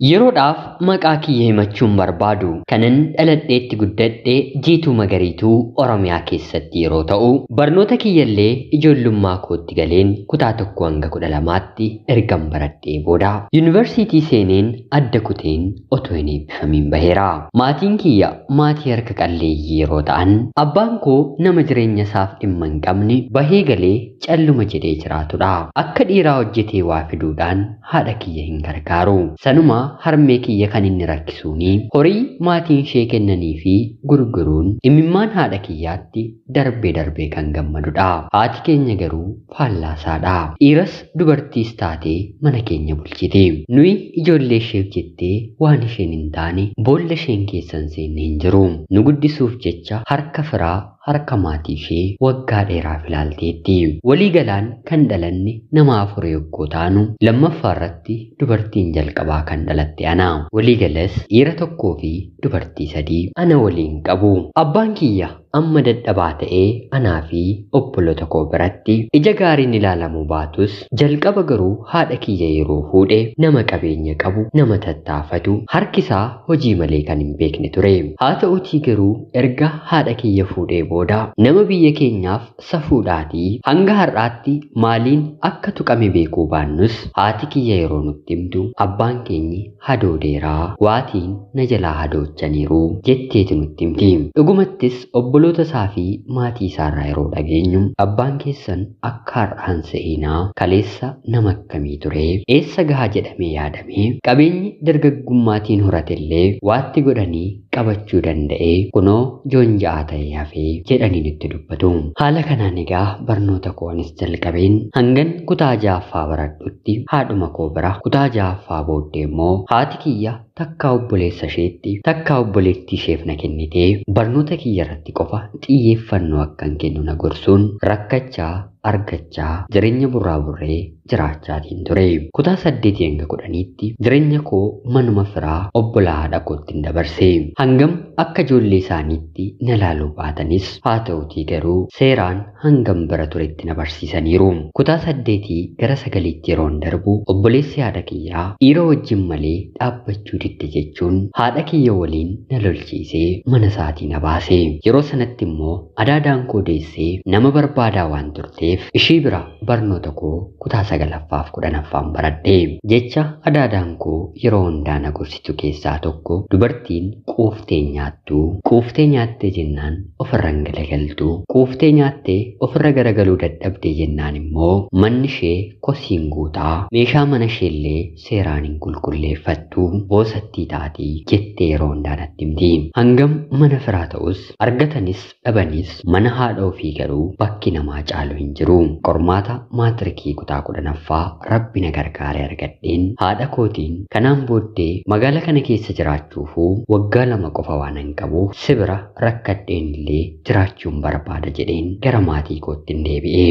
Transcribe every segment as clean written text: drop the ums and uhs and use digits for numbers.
Yeroodhaaf maqaa kiyya himachuun barbaadu kanan dhaladheetti guddadhe Jiituu Magariituu Oromiyaa keessatti yeroo ta'u barnoota kiyyallee ijoollummaa kootti galeen kutaa 1 hanga 12tti ergan baradhee booda yuunivarsiitii seeneen adda kuteen otoo hin eebbifamiin baheera. Maatiin kiyya maatii harka qalleeyyii yeroo ta'an abbaan koo nama jireenya isaaf dhimma hin qabne bahee galee calluma jedhee jiraatudha. Akka dhiiraa hojjetee waa fiduudhaan haadha kiyya hin gargaaru. Sanuma harmee kiyya kan inni rakkisuuni horii maatiin ishee kennanii fi gurguruun imimmaan haadha kiyyaatti darbee kan gammadudha. Haati keenya garuu faallaasaadha. Dhiiras dubartiis taatee mana keenya bulchiti. Nuyi ijoollee isheef jettee waan isheen hin taane boolla isheen keessan seenne hin jiru. Nu guddisuuf jecha harka firaa harka maatii ishee waggaa dheeraaf ilaalteetti. Waliigalaan kan dhalanne nama 4 yogguu taanu lammaffaa irratti dubartiin jalqabaa kan dhalatte ana. Waliigalas dhiira 1 fi dubartii 3 ana waliin qabu. Abbaan kiyya amma dadhabaa ta'ee anaa fi obboloota koo biratti ija gaariin ilaalamuu baatus jalqaba garuu haadha kiyya yeroo fuudhe nama qabeenya qabu nama tattaafatu harkisaa hojii malee kan hin beekne ture. Haa ta'uutii garuu erga haadha kiyya fuudhee booda nama biyya keenyaaf safuudhaatii hanga har'aatti maaliin akka tuqame beekuu baannus haati kiyya yeroo nutti himtu abbaan keenyi hadoodeeraa waatiin na jalaa hadoochaniiru jetteetu nutti himti. Dhugumattis obboloota isaa fi maatii isaarraa yeroo dhageenyu abbaan keessan akka har'aan seenaa kaleessa nama akkamii ture eessa gahaa jedhamee yaadame qabeenyi dargaggummaatiin horatellee waatti godhanii qabachuu danda'ee kunoo joonja'aa ta'ee hafee jedhanii nutti dubbatu. Haala kanaan egaa barnoota koonis jalqabeen hangan kutaa 6ffaa baradhutti haadhuma koo bira kutaa 6ffaa booddee immoo haati kiyya takkaa obboleessa isheetti takkaa obboleettii isheef na kennitee barnoota kiyya irratti qofa xiyyeeffannoo akkan kennu na gorsuun rakkachaa argachaa jireenya burraaburree jiraachaatiin ture. Kutaa 8 hanga 10tti jireenya koo manuma firaa obbolaa haadha kootti dabarse. Hangam akka ijoollee isaaniitti na laaluu baatanis haa ta'uutii garuu seeraan hangam bira turetti na barsiisaniiru. Kutaa 8 gara 9tti yeroon darbu obboleessi haadha kiyyaa dhiira wajjin malee dhaabbachuu didde jechuun haadha kiyya waliin na lolchiisee mana isaatii na baase. Yeroo sanatti immoo adaadaan koo deessee nama barbaadaa waan turteef ishii bira barnoota koo kutaa 9ffaaf 10ffaan baradhe. Jecha adaadaan koo yeroo hundaa na gorsitu keessaa tokko dubartiin quuftee nyaattee jennaan ofirra hin galagaltu. Quuftee nyaattee ofirra garagaluu dadhabdee jennaan immoo manni ishee kosiin guutaa meeshaa mana isheellee seeraan hin qulqulleeffattu boosattii taatii jettee yeroo hundaa natti himti. Hangam mana firaa ta'us argatanis dhabanis mana haadha ofii garuu bakki namaa caalu hin jiru. Qormaata maatirikii kutaa 10ffaa rabbi na gargaaree argadheen haadha kootiin kanaan booddee magaala kana keessa jiraachuufuu waggaa 2 qofa waan hin qabuuf si bira rakkadheen illee jiraachuun barbaada jedheen gara maatii kootti hin deebi'e.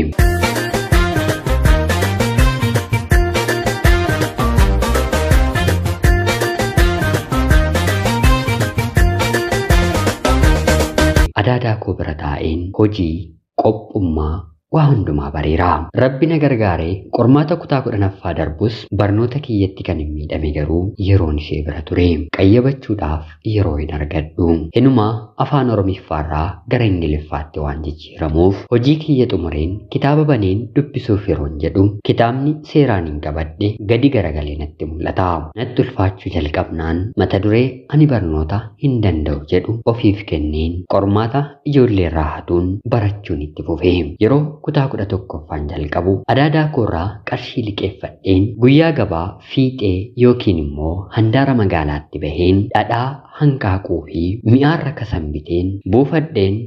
Adaadaa koo bira taa'een hojii qophummaa waa hundumaa bareera. Rabbi na gargaaree qormaata kutaa 10ffaa darbus barnoota kiyyatti kan hin miidhame garuu yeroon ishee bira ture. Qayyabachuudhaaf yeroo hin argadhu. Hinumaa afaan Oromiffaarraa gara Ingiliffaatti waan jijjiiramuuf hojii kiyya xumureen kitaaba baneen dubbisuuf yeroon jedhu kitaabni seeraan hin qabadhe gadi garagalee natti mul'ata. Natti ulfaachuu jalqabnaan mata duree ani barnoota hin danda'u jedhu ofiif kenneen qormaata ijoollee irraa hatuun barachuun itti fufe. Yeroo kutaa 11ffaan jalqabu adaadaa koorraa qarshii liqeeffadheen guyyaa gabaa fiixee yookiin immoo handaara magaalaatti baheen dhadhaa hanqaaquu fi mi'aarra kasambiteen buufadheen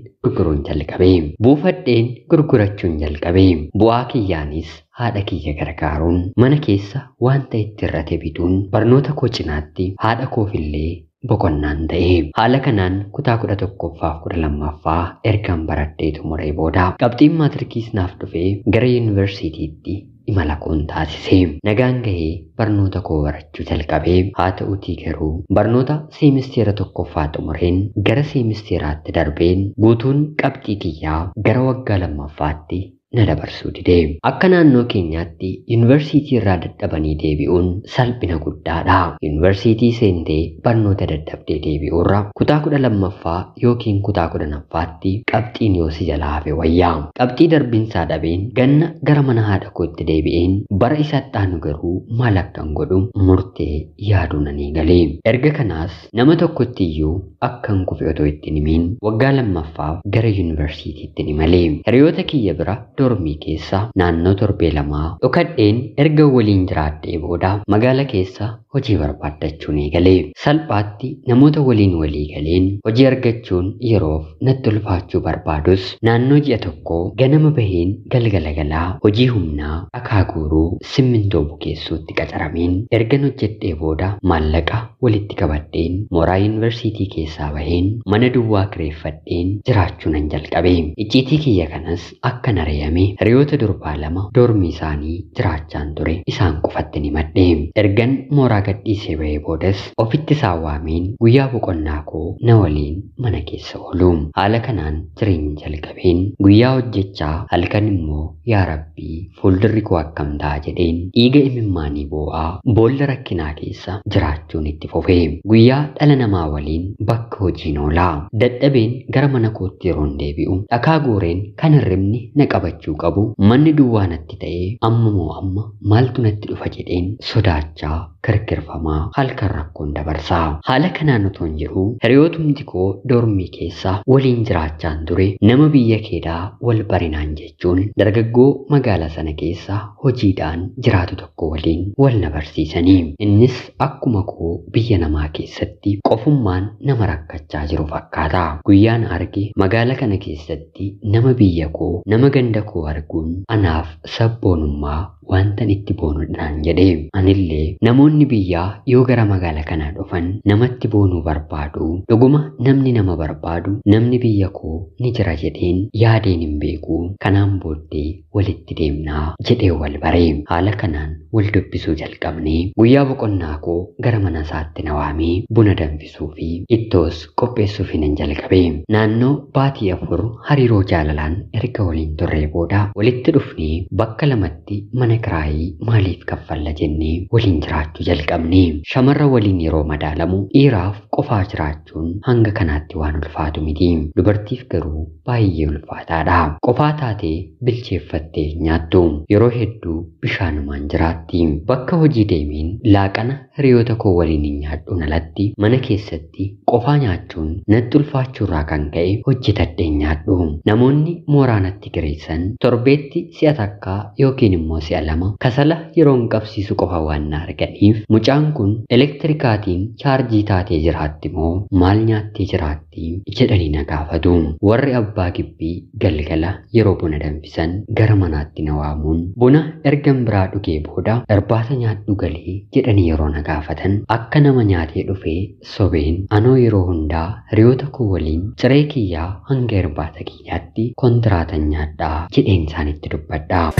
gurgurachuun jalqabe. Bu'aa kiyyaanis haadha kiyya gargaaruun mana keessa wanta itti irrate bituun barnoota koo cinaatti haadha koofillee boqonnaan ta'e. Haala kanaan kutaa 11ffaaf 12ffaa ergan baradhee xumuree booda qabxiin maatrikiis naaf dhufee gara yuunivarsiitiitti imala koon taasise. Nagaan gahee barnoota koo barachuu jalqabee haa ta'uutii garuu barnoota seemisteera 1ffaa xumureen gara seemisteeraatti darbeen guutuun qabxii kiyyaa gara waggaa 2ffaatti na dabarsuu dide. Akka naannoo keenyaatti yuunivarsiitii irraa dadhabanii deebi'uun salphina guddaadha. Yuunivarsiitii seentee barnoota dadhabdee deebi'uurra kutaa 12ffaa yookiin kutaa 10ffaatti qabxiin yoo si jalaa hafe wayyaa. Qabxii darbiinsaa dhabeen ganna gara mana haadha kootti deebi'een bara isa ittaanu garuu maal akkan godhu murtee yaaduun ani galee. Erga kanaas nama tokkotti iyyuu akkan kufe otoo ittiin himiin waggaa 2ffaaf gara yuunivarsiitiitti ni malee. Hiriyoota kiyya bira dormii keessa naannoo torbee lamaa dhokadheen erga waliin jiraadhee booda magaala keessa hojii barbaaddachuun eegalee. Salphaatti namoota waliin walii galeen hojii argachuun yeroof natti ulfaachuu barbaadus naannoo ji'a tokko ganama baheen galgala galaa hojii humnaa dhakaa guuruu simmintoo bukeessuutti qacarameen ergan hojjedhee booda maallaqa walitti qabadheen mooraa yuunivarsiitii keessaa baheen mana duwwaa kireeffadheen jiraachuunan jalqabe. Icciitii kiyya kanas akkan ari'ame hiriyoota durbaa lama dormii isaanii jiraachaan ture isaan qofatti ni madhe. Ergan mooraa gadhiisee bahee boodas ofitti isaan waameen guyyaa boqonnaa koo na waliin mana keessa oolu. Haala kanaan jireenya jalqabeen guyyaa hojjechaa halkan immoo yaa Rabbii fuuldurri koo akkam ta'a jedheen dhiiga imimmaanii boo'aa boolla rakkinaa keessa jiraachuun itti fufee. Guyyaa dhala namaa waliin bakka hojiin oolaa. Dadhabeen gara mana kootti yeroon deebi'u dhakaa guureen kan hirribni na qabachuu qabu manni duwwaa natti ta'ee amma moo amma maaltu natti dhufa jedheen sodaachaa kirkirfamaa halkan rakkoon dabarsaa. Haala kanaan otoon jiru hiriyootumti koo dormii keessa waliin jiraachaan ture nama biyya keedaa wal barinaan jechuun dargaggoo magaala sana keessa hojiidhaan jiraatu tokko waliin wal na barsiisanii. Innis akkuma koo biyya namaa keessatti qofummaan nama rakkachaa jiru fakkaata. Guyyaan arge magaala kana keessatti nama biyya koo nama ganda koo arguun anaaf sabboonummaa wantan itti boonudhaan jedhee. Anillee namoonni biyyaa yoo gara magaala kanaa dhufan namatti boonuu barbaadu. Dhuguma namni nama barbaadu namni biyya koo ni jira jedheen yaadeen hin beeku. Kanaan booddee walitti deemnaa jedhee wal baree. Haala kanaan wal dubbisuu jalqabnee guyyaa boqonnaa koo gara mana isaatti na waamee buna danfisuu fi ittoos qopheessuuf hin jalqabe. Naannoo baatii 4 hariiroo jaalalaan erga waliin turree booda walitti dhufnee bakka lamatti mana kiraayii maaliif kaffalla jennee waliin jiraachuu jalqabne. Shamarra waliin yeroo madaalamu dhiiraaf qofaa jiraachuun hanga kanaatti waan ulfaatu miti. Dubartiif garuu baay'ee ulfaataadha. Qofaa taatee bilcheeffattee nyaattu. Yeroo hedduu bishaanumaan jiraatti. Bakka hojii deemeen laaqana hiriyoota koo waliin hin nyaadhuun alatti mana keessatti qofaa nyaachuun natti ulfaachuurraa kan ka'e hojjetadhee nyaadhu. Namoonni mooraa natti kireessan torbeetti si'a takkaa yookiin immoo si'a lama kasala yeroon qabsiisu qofa waan na arganiif mucaan kun elektirikaatiin chaarjii taatee jiraatti moo maal nyaattee jiraatti jedhanii na gaafatu. Warri abbaa gibbii galgala yeroo buna danfisan gara manaatti na waamuun buna ergan biraa dhugee booda irbaata nyaadhu galee jedhanii yeroo na gaafatan akka nama nyaatee dhufee sobeen anoo yeroo hundaa hiriyoota koo waliin ciree kiyyaa hanga irbaata kiyyaatti kontiraatan nyaadhaa jedheen isaanitti dubbadhaa.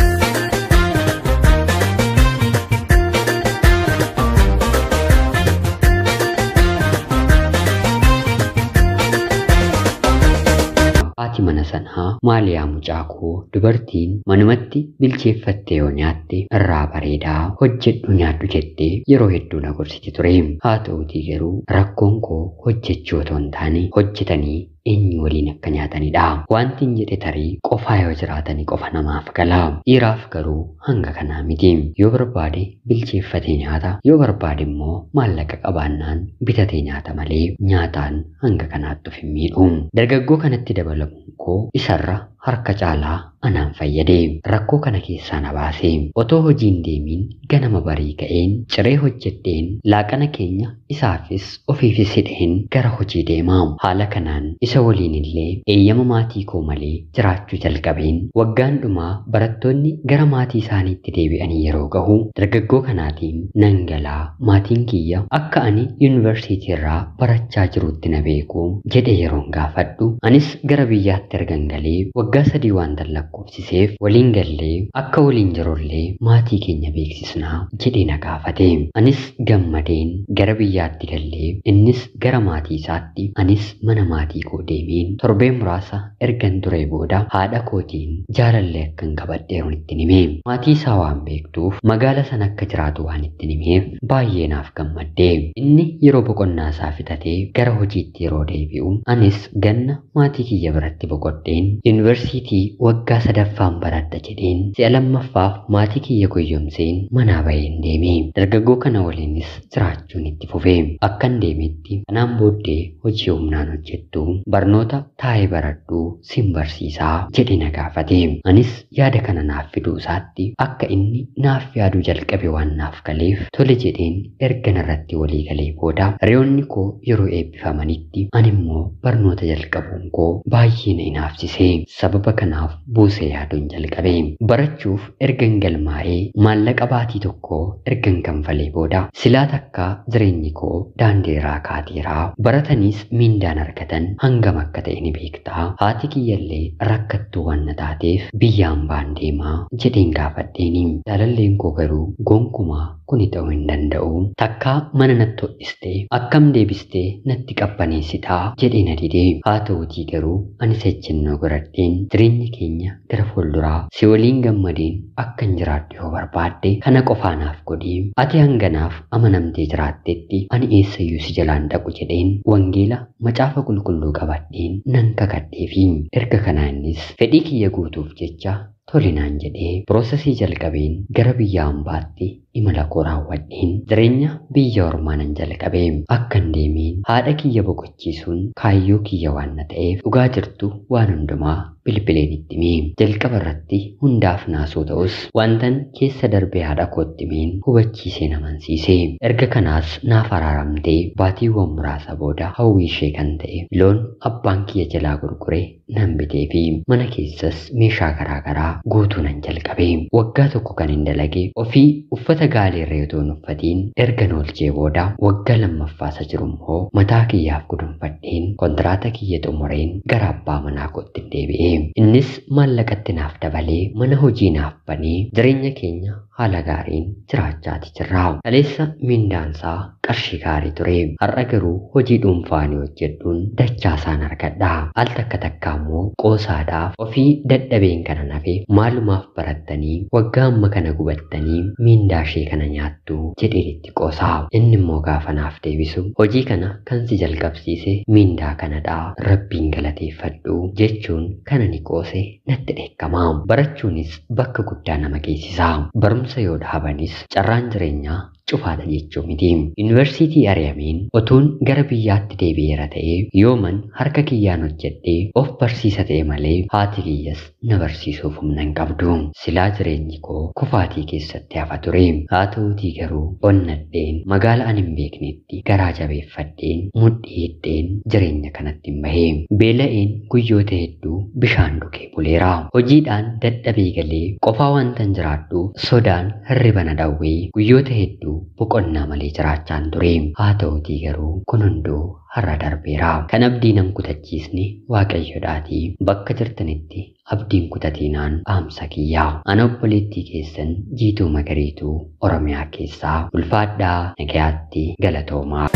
Haati mana sanaa maaliyaa mucaa koo dubartiin manumatti bilcheeffattee yoo nyaatte irraa bareedaa hojjedhu nyaadhu jettee yeroo hedduu na gorsiti ture. Haa ta'uutii garuu rakkoon koo hojjechuu otoo hin taane hojjetanii eenyu waliin akka nyaatanidha. Wanti hin jedhe tarii qofaa yoo jiraatanii qofa namaaf gala. Dhiiraaf garuu hanga kanaa miti. Yoo barbaade bilcheeffatee nyaata, yoo barbaade immoo maallaqa qabaannaan bitatee nyaata malee nyaataan hanga kanaatti of hin miidhu. Dargaggoo kanatti dabalamuun koo isarra harka caalaa anaan fayyade. Rakkoo kana keessaa na baase. Otoo hojiin deemiin ganama barii ka'een ciree hojjedheen laaqana keenya isaafis ofiifis hidheen gara hojii deemaa. Haala kanaan isa waliin illee eeyyama maatii koo malee jiraachuu jalqabeen waggaan dhumaa barattoonni gara maatii isaaniitti deebi'anii yeroo gahu dargaggoo kanaatiin nan galaa maatiin kiyya akka ani yuunivarsiitii irraa barachaa jirutti na beeku jedhe yeroon gaafadhu. Anis gara biyyaatti ergan galee waggaa 3 waan lakkoofsiseef waliin gallee akka waliin jirullee maatii keenya beeksisnaa jedhee na gaafate. Anis gammadeen gara biyyaatti gallee innis gara maatii isaatti anis mana maatii koo deemeen torbee muraasa ergan ture booda haadha kootiin jaalallee akkan qabadheeru itti hime. Maatii isaa waan beektuuf magaala sana akka jiraatu waan itti himeef baay'ee naaf gammadde. Inni yeroo boqonnaa isaa fixatee gara hojiitti yeroo deebi'u anis ganna maatii kiyya biratti boqodheen yuunivarsiitii waggaa 3ffaan baradha jedheen si'a lammaffaaf maatii kiyya goyyomseen manaa baheen deeme. Dargaggoo kana waliinis jiraachuun itti fufe. Akkan deemetti anaan booddee hojii humnaan hojjettu barnoota taa'ee baradhu sin barsiisaa jedhe na gaafate. Anis yaada kana naaf fiduu isaatti akka inni naaf yaaduu jalqabe waan naaf galeef tole jedheen erga narratti walii galee booda hiriyoonni koo yeroo eebbifamanitti ani immoo barnoota jalqabuun koo baay'ee na inaafsise. Sababa kanaaf buusee yaaduun jalqabe. Barachuuf ergan galmaa'ee maallaqa baatii tokko ergan kanfalee booda silaa takka jireenyi koo daandii irraa kaateera. Barataniis miindaan argatan hangam akka ta'e ni beektaa. Haati kiyyallee rakkattuu waan na taateef biyyaan baan deemaa jedheen gaafadheeni. Jaalalleen koo garuu gonkumaa kuni ta'uu hin danda'u. Takkaa mana natti hodhistee akkam deebistee natti qabbaneessitaa jedhee na didee. Haa ta'uutii garuu ani ejjennoo godhadheen jireenya keenya gara fuulduraa si waliin gammadeen akkan jiraadhu yoo barbaadde kana qofaa naaf godhi. Ati hanganaaf amanamtee jiraattetti ani eessayyuu si jalaan dhaqu jedheen wangeela macaafa qulqulluu qabadheen nan kakadheefi. Erga kanaa innis fedhii kiyya guutuuf jecha tolinaan jedhee piroosesii jalqabeen gara biyya hambaatti imala koo raawwadheen jireenya biyya ormaanan jalqabe. Akkan deemeen haadha kiyya boqochiisuun kaayyoo kiyya waan na ta'eef dhugaa jirtu waan hundumaa bilbileen itti hime. Jalqaba irratti hundaaf naasuu ta'us wantan keessa darbee haadha kootti himeen hubachiisee namansiise. Erga kanaas naaf araaramtee baatiiwwan muraasa booda hawwii ishee kan ta'e loon abbaan kiyya jalaa gurgure nan bitee fi mana keessas meeshaa garaagaraa guutuu nan jalqabe. Waggaa tokko kan hin dalage ofii uffata gaalee irra yoo uffatiin erga oolchee booda waggaa lammaffaasa jiru immoo mataa kiyyaaf gudunfadheen kontiraata kiyya xumureen gara abbaa manaa kootti deebi'e. Innis maallaqatti naaf dabalee mana hojii naaf banee jireenya keenya haala gaariin jiraachaati jirra. Kaleessa mindaansaa qarshii gaarii ture. Har'a garuu hojii dhuunfaanii hojjedhuun dachaasaan argadha. Al takka takka immoo qoosaadhaaf ofii dadhabeen kana nafe maalumaaf barattanii waggaa amma kana gubattanii mindaa ishee kana nyaattu jedhee itti qoosaa. Inni immoo gaafa naaf deebisu hojii kana kan si jalqabsiise mindaa kanadha rabbiin galateeffadhu jechuun kana ni qoose natti dheekkamaa. Barachuunis bakka guddaa nama geessisa. Barumsa yoo dhaabanis carraan jireenyaa cufaadha jechuu miti. Yuunivarsiitii ari'ameen otuun gara biyyaatti deebi'eera ta'ee yooman harka kiyyaan hojjedhee of barsiisa ta'e malee haati kiyyas na barsiisuuf humna hin qabdu. Silaa jireenyi koo kufaatii keessatti hafa ture. Haa ta'uutii garuu onnadheen magaala ani hin beeknetti garaa jabeeffadheen mudhii hidheen jireenya kanatti hin bahee. Beela'een guyyoota hedduu bishaan dhugee buleera. Hojiidhaan dadhabee galee qofaa wantan jiraadhu sodaan hirriba na dhawwee guyyoota hedduu boqonnaa malee jiraachaan ture. Haa ta'uutii garuu kun hunduu har'a darbeera. Kan abdii nan kutachiisne waaqayyodhaatii. Bakka jirtanitti abdiin kutatinaan dhaamsa kiyyaa. Ana obboleettii keessan Jiituu Magariituu Oromiyaa keessaa ulfaadhaa nagayaatti galatoomaa.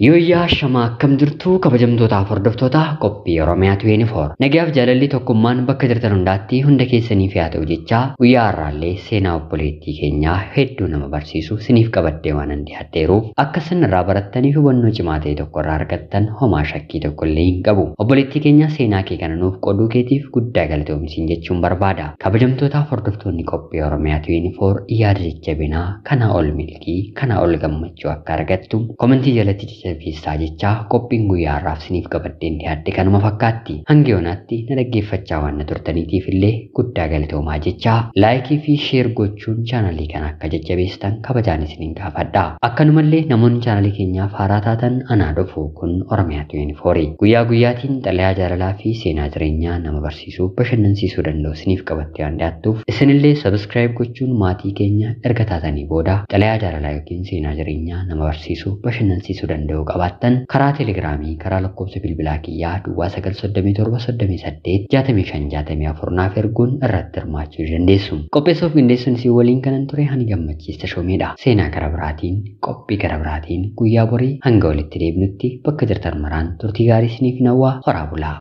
Yooyyaa shamaa akkam jirtu kabajamtootaaf hordoftoota qophii Oromiyaa 24. Nagaaf jaalalli tokkummaan bakka jirtan hundaatti hunda keessaniif haa ta'u jecha guyyaa har'aallee seenaa obboleettii keenyaa hedduu nama barsiisu siniif qabadhee waan dhiyaadheeruuf akka sanirraa barattaniif hubannoo cimaa ta'e tokko irraa argattan homaa shakkii tokko illee hin qabu. Obboleettii keenya seenaa kee kana nuuf qooduu keetiif guddaa galatoomi jechuun barbaada. Kabajamtootaaf hordoftoonni qophii Oromiyaa 24 yaada jajjabinaa kana ol milkii kana ol gammachuu akka argattu komentii jalatti jabeessaa jecha qophiin guyyaa har'aaf isiniif qabadheen dhiyaadhe kanuma fakkaatti. Hanga yoonaatti na dhaggeeffachaa waan na turtaniitiif illee guddaa galatoomaa jecha laayikii fi sheer gochuun chaanalii kana akka jajjabeessitan kabajaan isiniin gaafadha. Akkanumallee namoonni chaanalii keenyaaf haaraa taatan anaa dhufu kun Oromiyaa 24 guyyaa guyyaatiin xalayaa jaalalaa fi seenaa jireenyaa nama barsiisuu bashannansiisuu danda'u isiniif qabattee waan dhiyaattuuf isinillee sabskiraayib gochuun maatii keenya erga taatanii booda xalayaa jaalalaa yookiin seenaa jireenyaa nama barsiisuu bashannansiisuu danda'u qabaattan karaa teelegiraamii karaa lakkoofsa bilbilaa kiyyaa duwwaa 937 naaf erguun irratti hirmaachuu dandeessu. Qopheessuuf qindeessuun isin waliin kanan ture hani gammachiista shoomeedha. Seenaa gara biraatiin qophii gara biraatiin guyyaa borii hanga walitti deebinutti bakka jirtan maraan turtii gaarii isiniif hawwaa horaa bulaa.